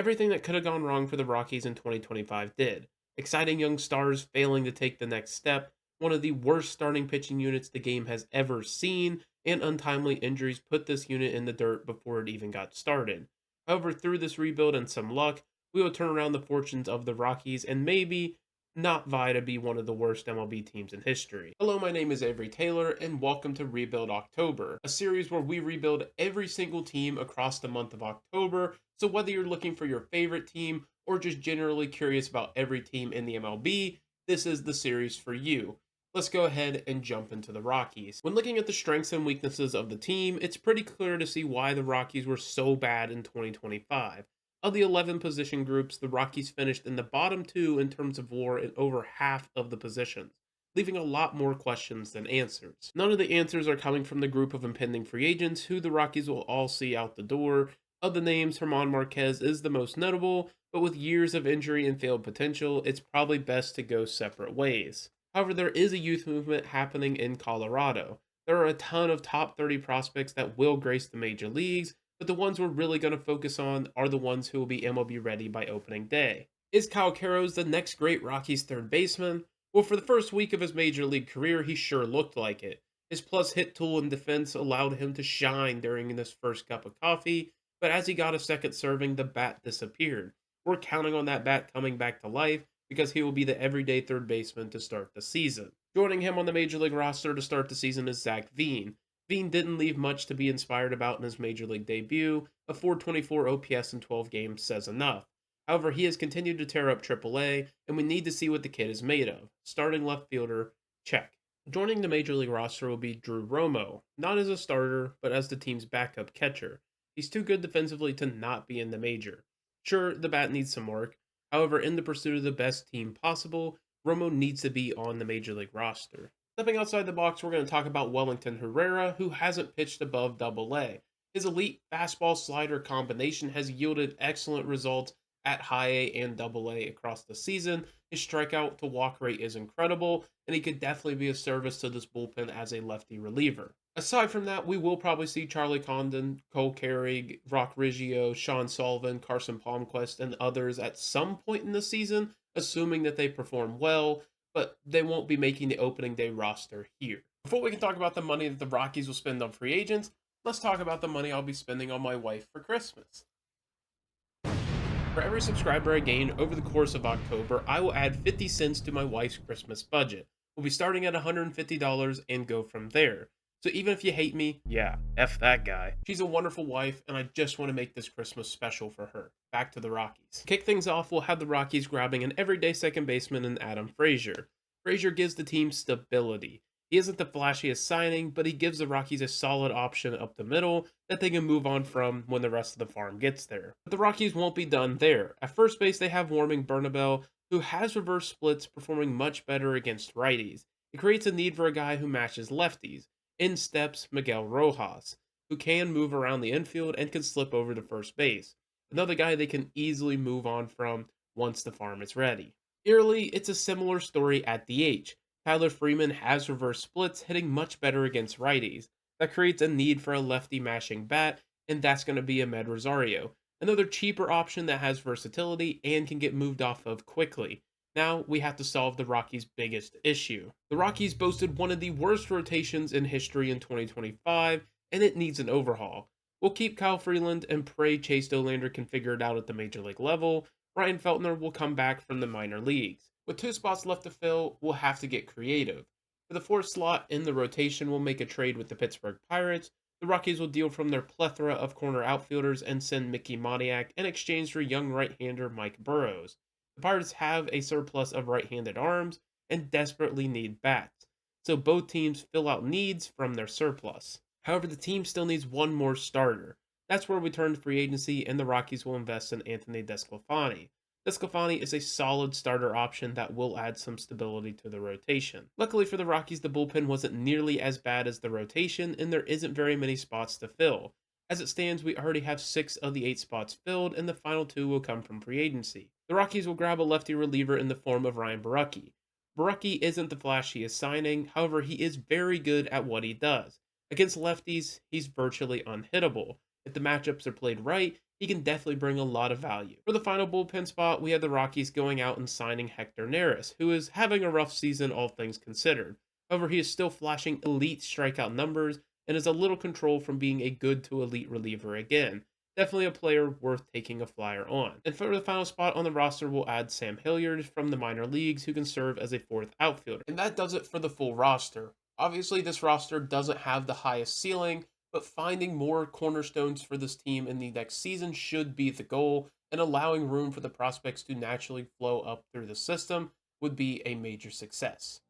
Everything that could have gone wrong for the Rockies in 2025 did. Exciting young stars failing to take the next step, one of the worst starting pitching units the game has ever seen, and untimely injuries put this unit in the dirt before it even got started. However, through this rebuild and some luck, we will turn around the fortunes of the Rockies and maybe not vie to be one of the worst MLB teams in history. Hello, my name is Avery Taylor, and welcome to Rebuild October, a series where we rebuild every single team across the month of October. So, whether you're looking for your favorite team or just generally curious about every team in the MLB, this is the series for you. Let's go ahead and jump into the Rockies. When looking at the strengths and weaknesses of the team, it's pretty clear to see why the Rockies were so bad in 2025. Of the 11 position groups, the Rockies finished in the bottom two in terms of WAR in over half of the positions, leaving a lot more questions than answers. None of the answers are coming from the group of impending free agents who the Rockies will all see out the door. Of the names, Herman Marquez is the most notable, but with years of injury and failed potential, it's probably best to go separate ways. However, there is a youth movement happening in Colorado. There are a ton of top 30 prospects that will grace the major leagues, but the ones we're really going to focus on are the ones who will be MLB ready by opening day. Is Kyle Caros the next great Rockies third baseman? Well, for the first week of his major league career, he sure looked like it. His plus hit tool and defense allowed him to shine during this first cup of coffee, but as he got a second serving, the bat disappeared. We're counting on that bat coming back to life because he will be the everyday third baseman to start the season. Joining him on the major league roster to start the season is Zach Veen. Veen didn't leave much to be inspired about in his major league debut. A 424 OPS in 12 games says enough. However, he has continued to tear up AAA, and we need to see what the kid is made of. Starting left fielder, check. Joining the major league roster will be Drew Romo, not as a starter, but as the team's backup catcher. He's too good defensively to not be in the major. Sure, the bat needs some work. However, in the pursuit of the best team possible, Romo needs to be on the major league roster. Stepping outside the box, we're going to talk about Wellington Herrera, who hasn't pitched above Double A. His elite fastball slider combination has yielded excellent results at high A and Double A across the season. His strikeout to walk rate is incredible, and he could definitely be of service to this bullpen as a lefty reliever. Aside from that, we will probably see Charlie Condon, Cole Carrig, Rock Riggio, Sean Sullivan, Carson Palmquist, and others at some point in the season, assuming that they perform well, but they won't be making the opening day roster here. Before we can talk about the money that the Rockies will spend on free agents, let's talk about the money I'll be spending on my wife for Christmas. For every subscriber I gain over the course of October, I will add 50 cents to my wife's Christmas budget. We'll be starting at $150 and go from there. So even if you hate me, yeah, F that guy. She's a wonderful wife, and I just want to make this Christmas special for her. Back to the Rockies. To kick things off, we'll have the Rockies grabbing an everyday second baseman in Adam Frazier. Frazier gives the team stability. He isn't the flashiest signing, but he gives the Rockies a solid option up the middle that they can move on from when the rest of the farm gets there. But the Rockies won't be done there. At first base, they have Warming Bernabel, who has reverse splits, performing much better against righties. It creates a need for a guy who matches lefties. In steps Miguel Rojas, who can move around the infield and can slip over to first base. Another guy they can easily move on from once the farm is ready. Eerily, it's a similar story at DH. Tyler Freeman has reverse splits, hitting much better against righties. That creates a need for a lefty mashing bat, and that's going to be Ahmed Rosario, another cheaper option that has versatility and can get moved off of quickly. Now we have to solve the Rockies' biggest issue. The Rockies boasted one of the worst rotations in history in 2025, and it needs an overhaul. We'll keep Kyle Freeland and pray Chase Dolander can figure it out at the major league level. Ryan Feltner will come back from the minor leagues. With two spots left to fill, we'll have to get creative. For the fourth slot in the rotation, we'll make a trade with the Pittsburgh Pirates. The Rockies will deal from their plethora of corner outfielders and send Mickey Moniak in exchange for young right-hander Mike Burrows. The Pirates have a surplus of right-handed arms and desperately need bats, so both teams fill out needs from their surplus. However, the team still needs one more starter. That's where we turn to free agency, and the Rockies will invest in Anthony DeSclafani. DeSclafani is a solid starter option that will add some stability to the rotation. Luckily for the Rockies, the bullpen wasn't nearly as bad as the rotation, and there isn't very many spots to fill. As it stands, we already have 6 of the 8 spots filled, and the final 2 will come from free agency. The Rockies will grab a lefty reliever in the form of Ryan Borucki. Borucki isn't the flashiest signing, however, he is very good at what he does. Against lefties, he's virtually unhittable. If the matchups are played right, he can definitely bring a lot of value. For the final bullpen spot, we had the Rockies going out and signing Hector Neris, who is having a rough season, all things considered. However, he is still flashing elite strikeout numbers and is a little control from being a good to elite reliever again. Definitely a player worth taking a flyer on. And for the final spot on the roster, we'll add Sam Hilliard from the minor leagues, who can serve as a fourth outfielder. And that does it for the full roster. Obviously, this roster doesn't have the highest ceiling, but finding more cornerstones for this team in the next season should be the goal, and allowing room for the prospects to naturally flow up through the system would be a major success.